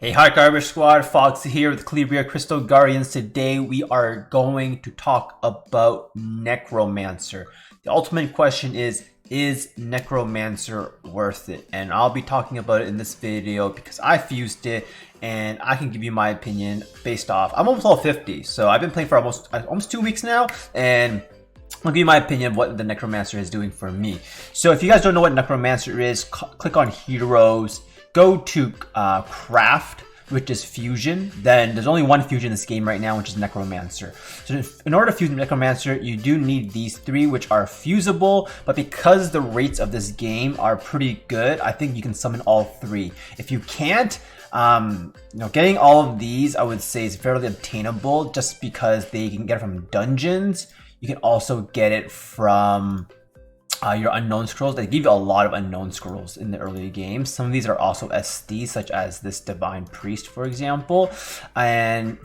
Hey, hi Garbage Squad, Fox here with Calibria Crystal Guardians. Today we are going to talk about Necromancer. The ultimate question is Necromancer worth it? And I'll be talking about it in this video because I fused it and I can give you my opinion based off, I'm almost level 50, so I've been playing for almost 2 weeks now, and I'll give you my opinion of what the Necromancer is doing for me. So if you guys don't know what Necromancer is, click on Heroes, go to Craft, which is Fusion. Then there's only one fusion in this game right now, which is Necromancer. So in order to fuse Necromancer, you do need these three, which are fusible, but because the rates of this game are pretty good, I think you can summon all three. If you can't, getting all of these, I would say, is fairly obtainable just because they can get it from dungeons. You can also get it from your unknown scrolls. They give you a lot of unknown scrolls in the early games. Some of these are also SD, such as this Divine Priest, for example. And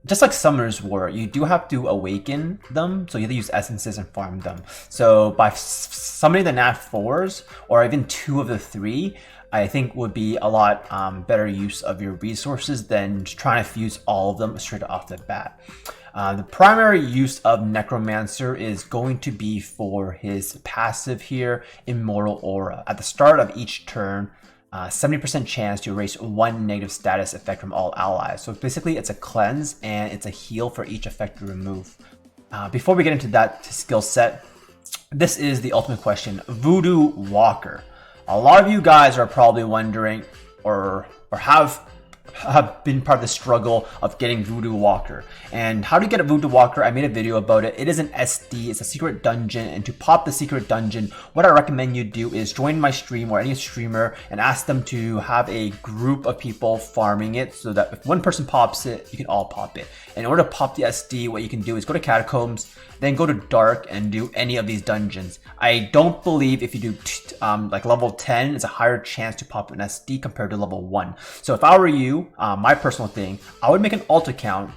just like Summoners were, you do have to awaken them, so you have to use essences and farm them. So by summoning the Nat 4s, or even 2 of the 3, I think would be a lot better use of your resources than trying to fuse all of them straight off the bat. The primary use of Necromancer is going to be for his passive here, Immortal Aura. At the start of each turn, 70% chance to erase one negative status effect from all allies. So basically it's a cleanse and it's a heal for each effect you remove. Before we get into that skill set, this is the ultimate question, Voodoo Walker. A lot of you guys are probably wondering or have been part of the struggle of getting Voodoo Walker. And how to get a Voodoo Walker, I made a video about it. It is an SD, it's a secret dungeon, and to pop the secret dungeon, what I recommend you do is join my stream or any streamer and ask them to have a group of people farming it so that if one person pops it, you can all pop it. And in order to pop the SD, what you can do is go to Catacombs, then go to Dark and do any of these dungeons. I don't believe if you do like level 10, it's a higher chance to pop an SD compared to level 1. So if I were you, my personal thing, I would make an alt account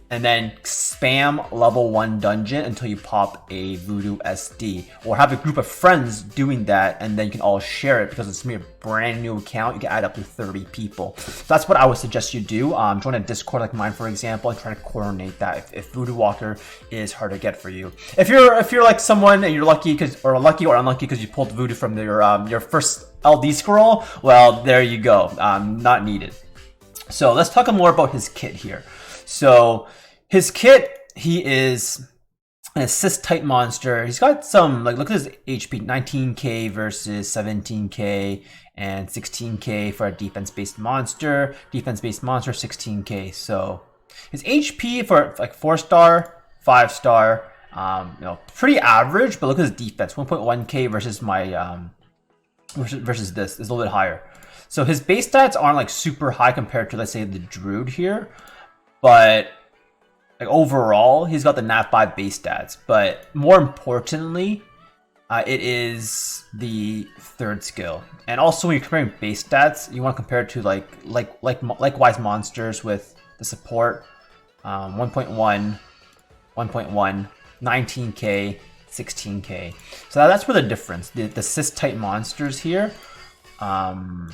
and then spam level 1 dungeon until you pop a Voodoo SD, or have a group of friends doing that, and then you can all share it because it's a brand new account. You can add up to 30 people. So that's what I would suggest you do. Join a Discord like mine, for example, and try to coordinate that if Voodoo Walker is hard to get for you. If you're like someone and you're lucky or unlucky because you pulled Voodoo from your first LD scroll, well, there you go. Not needed. So let's talk more about his kit here. So his kit, he is an assist type monster. He's got some, like, look at his HP, 19k versus 17k and 16k for a defense-based monster. Defense-based monster, 16k. So his HP for like 4-star, 5-star, pretty average, but look at his defense, 1.1k versus my, versus this is a little bit higher. So his base stats aren't like super high compared to, let's say, the Druid here, but like overall, he's got the Nat 5 base stats. But more importantly, it is the third skill. And also, when you're comparing base stats, you want to compare it to likewise monsters with the support, 1.1, 1.1, 19k, 16k. So that's where the difference. The Sys type monsters here. And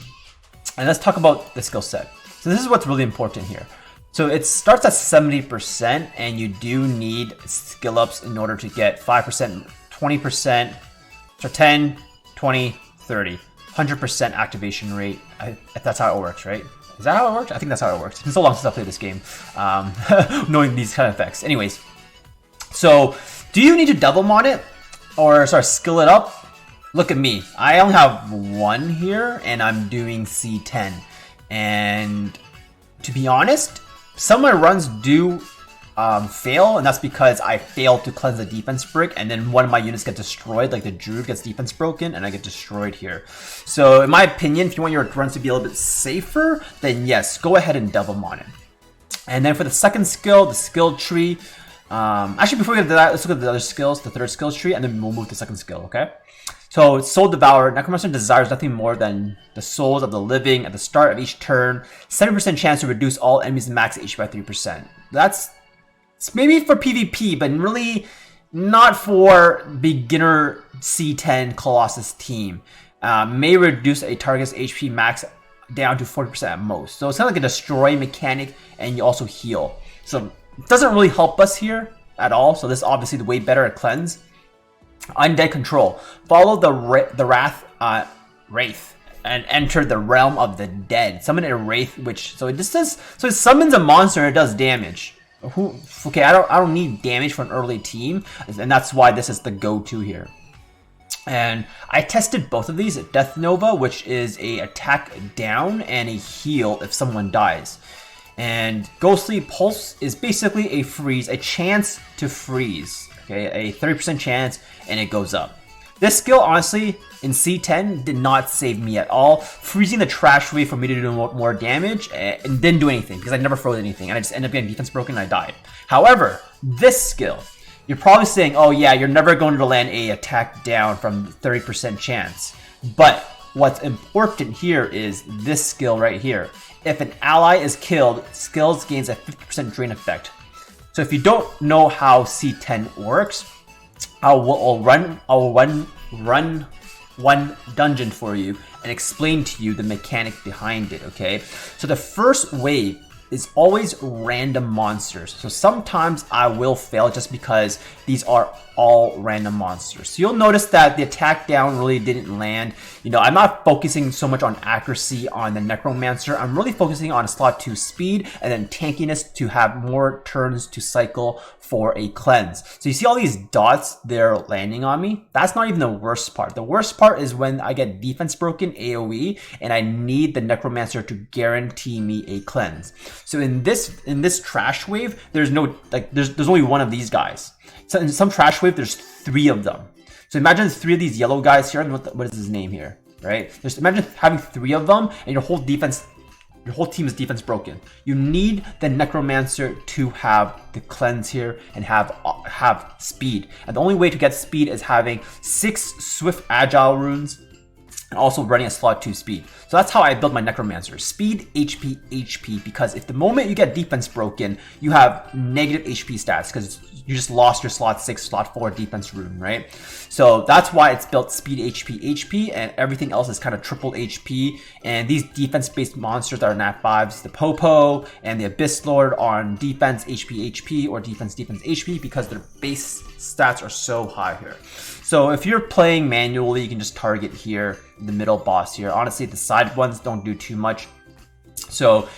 let's talk about the skill set. So this is what's really important here. So it starts at 70%, and you do need skill ups in order to get 5%, 20%, so 10, 20, 30, 100% activation rate. If that's how it works, right? Is that how it works? I think that's how it works. It's been so long since I played this game, knowing these kind of effects. Anyways, so do you need to double mod it or skill it up? Look at me. I only have one here, and I'm doing C10. And to be honest, some of my runs do fail, and that's because I failed to cleanse the defense brick, and then one of my units get destroyed, like the Druid gets defense broken, and I get destroyed here. So in my opinion, if you want your runs to be a little bit safer, then yes, go ahead and double mod it. And then for the second skill, the skill tree, actually before we get to that, let's look at the other skills, the third skills tree, and then we'll move to the second skill, okay? So, Soul Devourer, Necromancer desires nothing more than the souls of the living at the start of each turn. 70% chance to reduce all enemies' max HP by 3%. It's maybe for PvP, but really not for beginner C10 Colossus team. May reduce a target's HP max down to 40% at most. So it's kind of like a destroy mechanic, and you also heal. So it doesn't really help us here at all. So this is obviously the way better at cleanse. Undead control. Follow the wraith and enter the realm of the dead. Summon a wraith, it summons a monster and it does damage. Okay, I don't need damage for an early team, and that's why this is the go-to here. And I tested both of these at Death Nova, which is a attack down and a heal if someone dies. And Ghostly Pulse is basically a freeze, a chance to freeze. Okay, a 30% chance, and it goes up. This skill, honestly, in C10 did not save me at all. Freezing the trash wave for me to do more damage and didn't do anything because I never froze anything, and I just ended up getting defense broken and I died. However, this skill, you're probably saying, oh yeah, you're never going to land a attack down from 30% chance. But what's important here is this skill right here. If an ally is killed, skills gains a 50% drain effect. So if you don't know how C10 works, I'll run one dungeon for you and explain to you the mechanic behind it, okay? So the first wave is always random monsters. So sometimes I will fail just because these are all random monsters. So you'll notice that the attack down really didn't land. You know, I'm not focusing so much on accuracy on the Necromancer. I'm really focusing on slot 2 speed and then tankiness to have more turns to cycle for a cleanse. So you see all these dots they're landing on me? That's not even the worst part. The worst part is when I get defense broken AoE and I need the Necromancer to guarantee me a cleanse. So in this trash wave, there's only one of these guys. So in some trash wave, there's 3 of them. So imagine 3 of these yellow guys here. What is his name here, right? Just imagine having 3 of them and your whole team is defense broken. You need the Necromancer to have the cleanse here and have speed. And the only way to get speed is having 6 swift agile runes and also running a slot 2 speed. So that's how I build my Necromancer. Speed, HP, HP, because if the moment you get defense broken, you have negative HP stats because you just lost your slot 6, slot 4 defense rune, right? So that's why it's built speed, HP, HP, and everything else is kind of triple HP. And these defense-based monsters that are nat 5s, the Popo and the Abyss Lord are on defense, HP, HP, or defense, defense, HP because their base stats are so high here. So if you're playing manually, you can just target here, the middle boss here. Honestly, the side ones don't do too much. So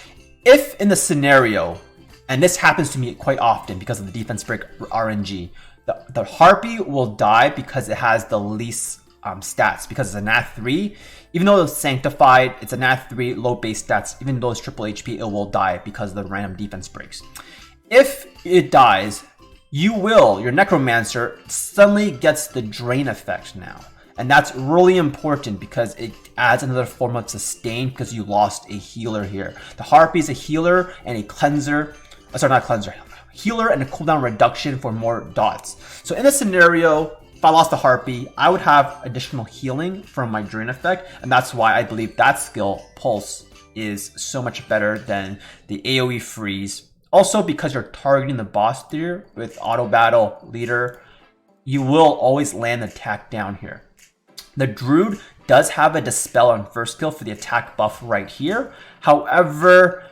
if in the scenario, and this happens to me quite often because of the defense break RNG, the Harpy will die because it has the least stats, because it's a nat 3. Even though it's sanctified, it's a nat 3, low base stats. Even though it's triple HP, it will die because of the random defense breaks. If it dies, your Necromancer suddenly gets the drain effect now. And that's really important because it adds another form of sustain because you lost a healer here. The Harpy is a healer and a cleanser. Sorry, not cleanser. Healer and a cooldown reduction for more dots. So in this scenario, if I lost the Harpy, I would have additional healing from my drain effect. And that's why I believe that skill, Pulse, is so much better than the AoE freeze. Also, because you're targeting the boss here with auto battle leader, you will always land the attack down here. The Druid does have a dispel on first skill for the attack buff right here. However,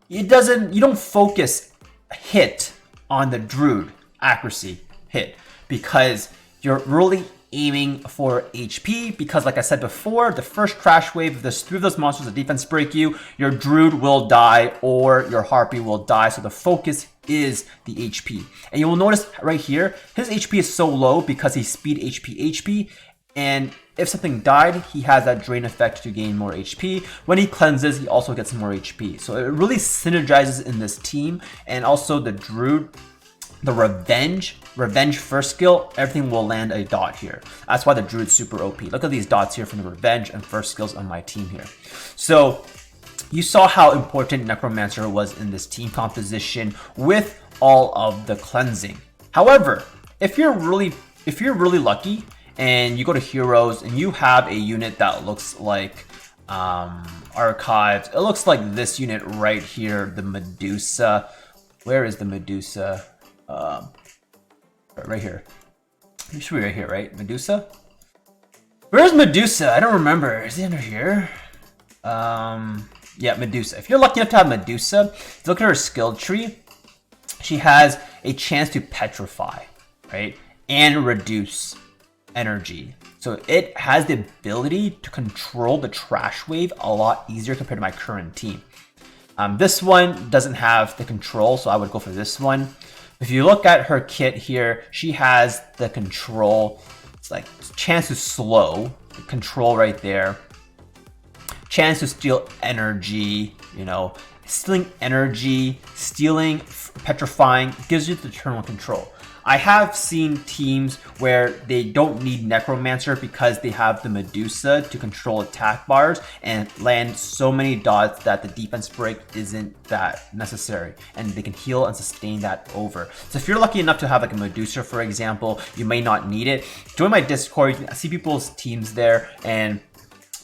you don't focus hit on the Druid accuracy hit because you're really aiming for HP, because like I said before, the first crash wave, if there's 3 of those monsters that defense break you, your Druid will die or your Harpy will die. So the focus is the HP. And you will notice right here, his HP is so low because he's speed, HP, HP. And if something died, he has that drain effect to gain more HP. When he cleanses, he also gets more HP. So it really synergizes in this team. And also the Druid, the Revenge first skill, everything will land a dot here. That's why the Druid's super OP. Look at these dots here from the Revenge and first skills on my team here. So you saw how important Necromancer was in this team composition with all of the cleansing. However, if you're really lucky and you go to Heroes and you have a unit that looks like Archives, it looks like this unit right here, the Medusa. Where is the Medusa? Right here. It should be right here, right? Medusa? Where's Medusa? I don't remember. Is he under here? Yeah, Medusa. If you're lucky enough to have Medusa, look at her skill tree. She has a chance to petrify, right? And reduce energy. So it has the ability to control the trash wave a lot easier compared to my current team. This one doesn't have the control, so I would go for this one. If you look at her kit here, she has the control. It's like chance to slow, the control right there. Chance to steal energy, you know, stealing energy, stealing, petrifying, gives you the terminal control. I have seen teams where they don't need Necromancer because they have the Medusa to control attack bars and land so many dots that the defense break isn't that necessary, and they can heal and sustain that over. So if you're lucky enough to have like a Medusa, for example, you may not need it. Join my Discord, you can see people's teams there, and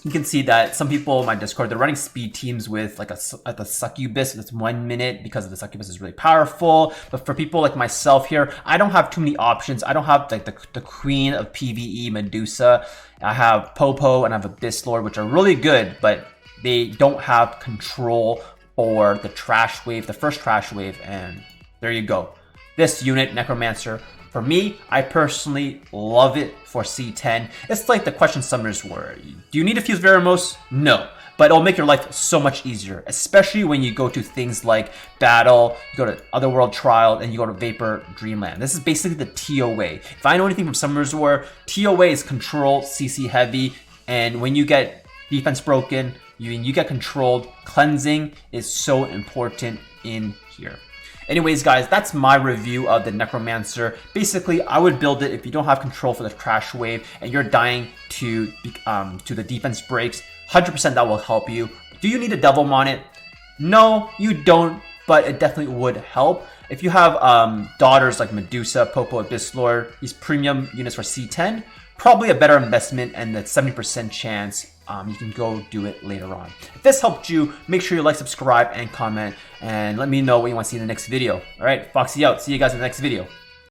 you can see that some people in my Discord, they're running speed teams with like the succubus. That's 1 minute because the succubus is really powerful. But for people like myself here, I don't have too many options. I don't have like the queen of PvE Medusa. I have Popo and I have Abyss Lord, which are really good, but they don't have control for the trash wave, the first trash wave. And there you go. This unit, Necromancer, for me, I personally love it for C10. It's like the question summoners were. Do you need to fuse Veramos? No. But it'll make your life so much easier, especially when you go to things like Battle, you go to Otherworld Trials, and you go to Vapor Dreamland. This is basically the TOA. If I know anything from Summoners War, TOA is control, CC heavy, and when you get defense broken, you get controlled. Cleansing is so important in here. Anyways, guys, that's my review of the Necromancer. Basically, I would build it if you don't have control for the trash wave and you're dying to the defense breaks. 100% that will help you. Do you need a Devil on it? No, you don't, but it definitely would help. If you have daughters like Medusa, Popo, Abyss Lord, these premium units for C10, probably a better investment, and the 70% chance you can go do it later on. If this helped you, make sure you like, subscribe, and comment, and let me know what you want to see in the next video. All right, Foxy out. See you guys in the next video.